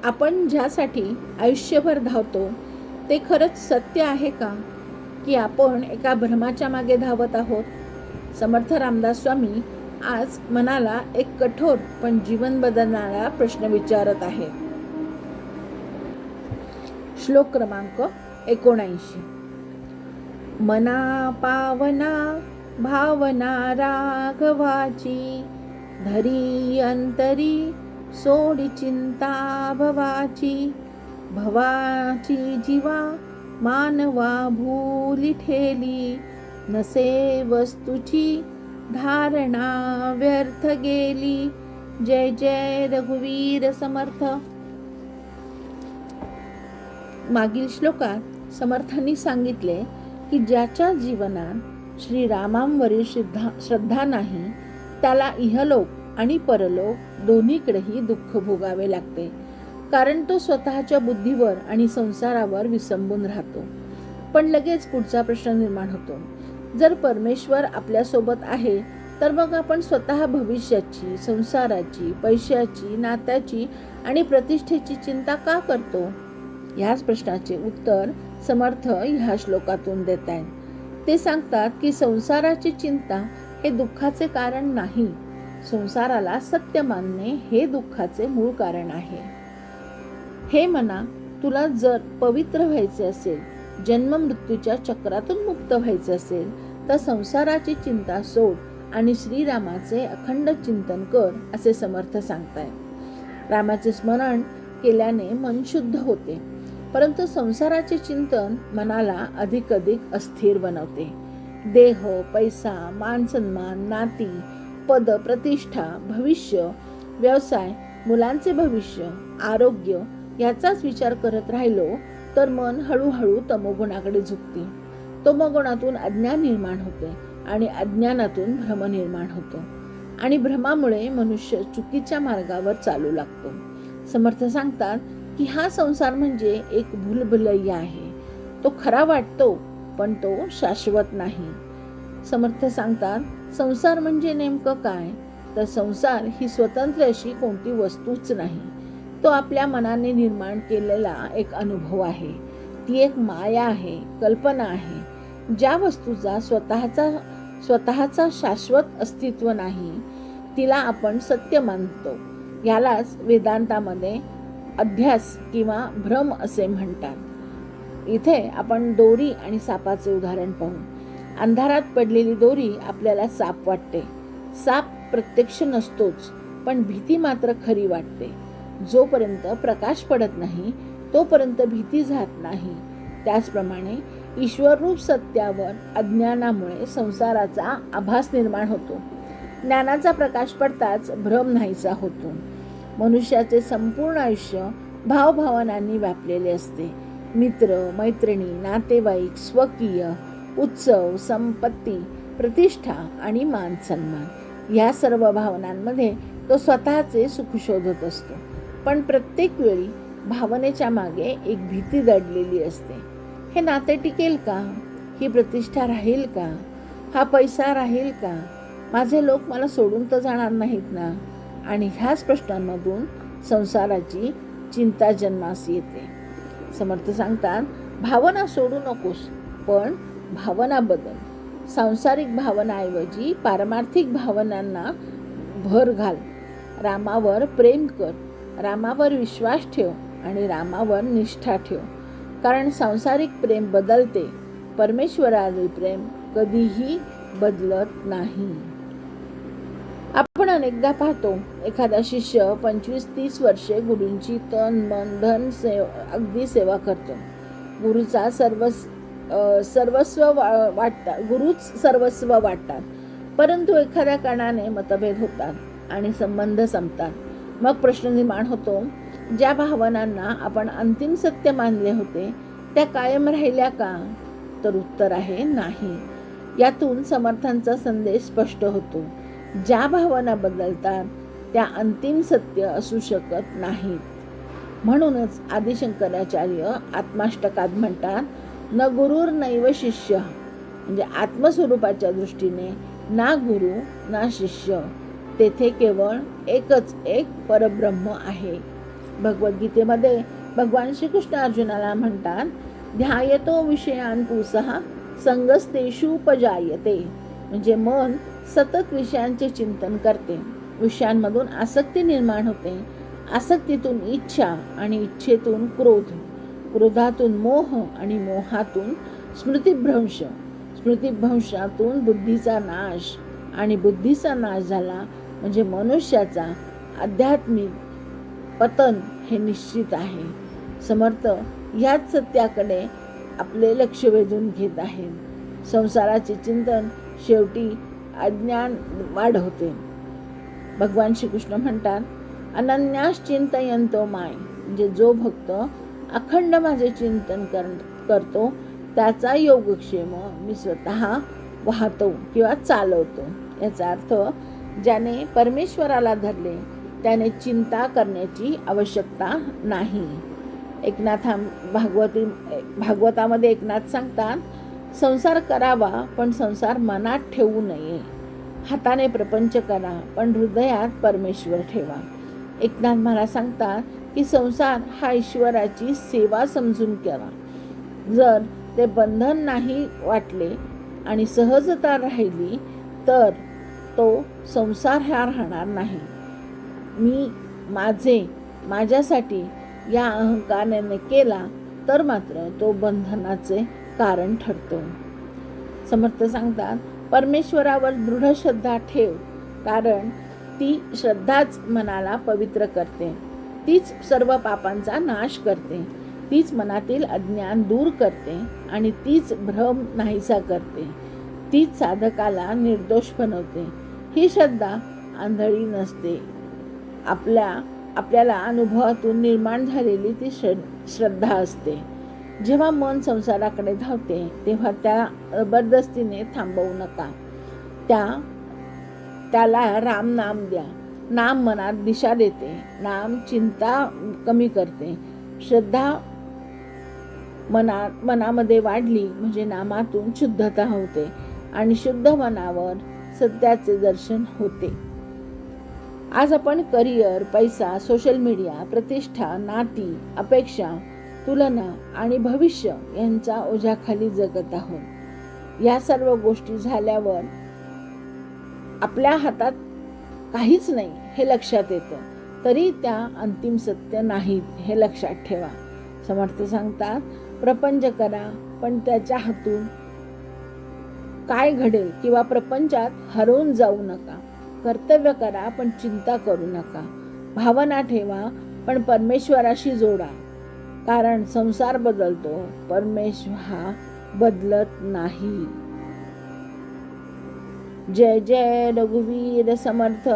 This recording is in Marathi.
आपण ज्यासाठी आयुष्यभर धावतो ते खरंच सत्य आहे का, की आपण एका भ्रमाच्या मागे धावत आहोत? समर्थ रामदास स्वामी आज मनाला एक कठोर पण जीवन बदलणारा प्रश्न विचारत आहेत. श्लोक क्रमांक 79. मना पावना भावना राघवाची, धरी अंतरी सोडी चिंता भवाची. भवाची जीवा मानवा भूली ठेली, नसे वस्तूची धारणा व्यर्थ गेली. जय जय रघुवीर समर्थ. मागील श्लोकात समर्थांनी सांगितले की ज्याच्या जीवनात श्रीरामांवरील श्रद्धा नाही त्याला इहलोक आणि परलोक दोन्हीकडेही दुःख भोगावे लागते, कारण तो स्वतःच्या बुद्धीवर आणि संसारावर विसंबून राहतो. पण लगेच पुढचा प्रश्न निर्माण होतो, जर परमेश्वर आपल्यासोबत आहे तर मग आपण स्वतः भविष्याची, संसाराची, पैशाची, नात्याची आणि प्रतिष्ठेची चिंता का करतो? ह्याच प्रश्नाचे उत्तर समर्थ ह्या श्लोकातून देत आहेत. ते सांगतात की संसाराची चिंता हे दुःखाचे कारण नाही, संसाराला सत्य मानणे हे दुःखाचे मूळ कारण आहे. हे मना, तुला जर पवित्र व्हायचे असेल, जन्म मृत्यूच्या चक्रातून मुक्त व्हायचे असेल, तर संसाराची चिंता सोड आणि श्रीरामाचे अखंड चिंतन कर, असे समर्थ सांगतायत. रामाचे स्मरण केल्याने मन शुद्ध होते, परंतु संसाराचे चिंतन मनाला अधिक अस्थिर बनवते. देह, पैसा, मान सन्मान, नाती, पद, प्रतिष्ठा, भविष्य, व्यवसाय, मुलांचे भविष्य, आरोग्य याचाच विचार करत राहिलो तर मन हळूहळू तमोगुणाकडे झुकते. तमोगुणातून अज्ञान निर्माण होते आणि अज्ञानातून भ्रम निर्माण होतो आणि भ्रमामुळे मनुष्य चुकीच्या मार्गावर चालू लागतो. समर्थ सांगतात की हा संसार म्हणजे एक भूलभुलैया आहे. तो खरा वाटतो पण तो शाश्वत नाही. समर्थ सांगतात संसार म्हणजे नेमकं काय, तर संसार ही स्वतंत्र अशी कोणती वस्तूच नाही, तो आपल्या मनाने निर्माण केलेला एक अनुभव आहे. ती एक माया आहे, कल्पना आहे. ज्या वस्तूचा स्वतःचा शाश्वत अस्तित्व नाही तिला आपण सत्य मानतो. यालाच वेदांतामध्ये अध्यास किंवा भ्रम असे म्हणतात. इथे आपण दोरी आणि सापाचे उदाहरण पाहू. अंधारात पडलेली दोरी आपल्याला साप वाटते. साप प्रत्यक्ष नसतोच, पण भीती मात्र खरी वाटते. जोपर्यंत प्रकाश पडत नाही तोपर्यंत भीती जात नाही. त्याचप्रमाणे ईश्वररूप सत्यावर अज्ञानामुळे संसाराचा आभास निर्माण होतो. ज्ञानाचा प्रकाश पडताच भ्रम नाहीसा होतो. मनुष्याचे संपूर्ण आयुष्य भावभावनांनी व्यापलेले असते. मित्र, मैत्रिणी, नातेवाईक, स्वकीय, उत्सव, संपत्ती, प्रतिष्ठा आणि मान सन्मान या सर्व भावनांमध्ये तो स्वतःचे सुख शोधत असतो. पण प्रत्येक वेळी भावनेच्या मागे एक भीती दडलेली असते. हे नाते टिकेल का? ही प्रतिष्ठा राहील का? हा पैसा राहील का? माझे लोक मला सोडून तर जाणार नाहीत ना? आणि ह्याच प्रश्नांमधून संसाराची चिंता जन्मास येते. समर्थ सांगतात भावना सोडू नकोस, पण भावना बदल. सांसारिक भावनाऐवजी पारमार्थिक भावनांना भर घाल. रामावर प्रेम कर, रामावर विश्वास ठेव आणि रामावर निष्ठा ठेव. कारण सांसारिक प्रेम बदलते, परमेश्वराचे प्रेम कधीही बदलत नाही. आपण अनेकदा पाहतो एखादा शिष्य 25-30 वर्षे गुरूंची तन मन धन अगदी सेवा करतो. गुरुचा सर्वस्व वाटतात, परंतु एखाद्या कारणाने मतभेद होतात आणि संबंध संपतात. मग प्रश्न निर्माण होतो, ज्या भावनांना आपण अंतिम सत्य मानले होते त्या कायम राहिल्या का? तर उत्तर आहे नाही. यातून समर्थांचा संदेश स्पष्ट होतो. ज्या भावना बदलतात त्या अंतिम सत्य असू शकत नाहीत. म्हणूनच आदिशंकराचार्य आत्माष्टकात म्हणतात, न गुरुर नैव शिष्य, म्हणजे आत्मस्वरूपाच्या दृष्टीने ना गुरु ना शिष्य, तेथे केवळ एकच एक परब्रह्म आहे. भगवद्गीतेमध्ये भगवान श्रीकृष्ण अर्जुनाला म्हणतात, ध्यायतो विषयान पुंसः संगस्तेषुपजायते. म्हणजे मन सतत विषयांचे चिंतन करते, विषयांमधून आसक्ती निर्माण होते, आसक्तीतून इच्छा आणि इच्छेतून क्रोध, क्रोधातून मोह आणि मोहातून स्मृतिभ्रंश, स्मृतिभ्रंशातून बुद्धीचा नाश आणि बुद्धीचा नाश झाला म्हणजे मनुष्याचा आध्यात्मिक पतन हे निश्चित आहे. समर्थ ह्याच सत्याकडे आपले लक्ष वेधून घेत आहेत. संसाराचे चिंतन शेवटी अज्ञान वाढवते. भगवान श्रीकृष्ण म्हणतात, अनन्याश्चिंतयन्तो माय, म्हणजे जो भक्त अखंड माझे चिंतन करतो त्याचा योगक्षेम मी स्वतः वाहतो किंवा चालवतो. याचा अर्थ ज्याने परमेश्वराला धरले त्याने चिंता करण्याची आवश्यकता नाही. भागवतामध्ये एकनाथ सांगतात, संसार करावा पण संसार मनात ठेवू नये. हाताने प्रपंच करा पण हृदयात परमेश्वर ठेवा. एकनाथ मला सांगतात की संसार हा ईश्वराची सेवा समजून करा. जर ते बंधन नाही वाटले आणि सहजता राहिली तर तो संसार हा राहणार नाही. मी माझे माझ्यासाठी या अहंकाराने केला तर मात्र तो बंधनाचे कारण ठरतो. समर्थ सांगतात, परमेश्वरावर दृढ श्रद्धा ठेव, कारण ती श्रद्धाच मनाला पवित्र करते, तीच सर्व पापांचा नाश करते, तीच मनातील अज्ञान दूर करते आणि तीच भ्रम नाहीसा करते, तीच साधकाला निर्दोष बनवते. ही श्रद्धा आंधळी नसते, आपल्याला अनुभवातून निर्माण झालेली ती श्रद्धा असते. जेव्हा मन संसाराकडे धावते तेव्हा त्या जबरदस्तीने थांबवू नका. त्याला राम नाम द्या. नाम मनात दिशा देते, नाम चिंता कमी करते. श्रद्धा मनामध्ये वाढली म्हणजे नामातून शुद्धता होते आणि शुद्ध मनावर सत्याचे दर्शन होते. आज आपण करिअर, पैसा, सोशल मीडिया, प्रतिष्ठा, नाती, अपेक्षा, तुलना आणि भविष्य यांचा ओझ्याखाली जगत आहोत. या सर्व गोष्टी झाल्यावर आपल्या हातात काहीच नाही हे लक्षात येतं, तरी त्या अंतिम सत्य नाहीत हे लक्षात ठेवा. समर्थ सांगतात, प्रपंच करा पण त्याच्या हातून काय घडेल किंवा प्रपंचात हरवून जाऊ नका. कर्तव्य करा पण चिंता करू नका. भावना ठेवा पण परमेश्वराशी जोडा, कारण संसार बदलतो, परमेश्वर हा बदलत नाही. जय जय रघुवीर समर्थ.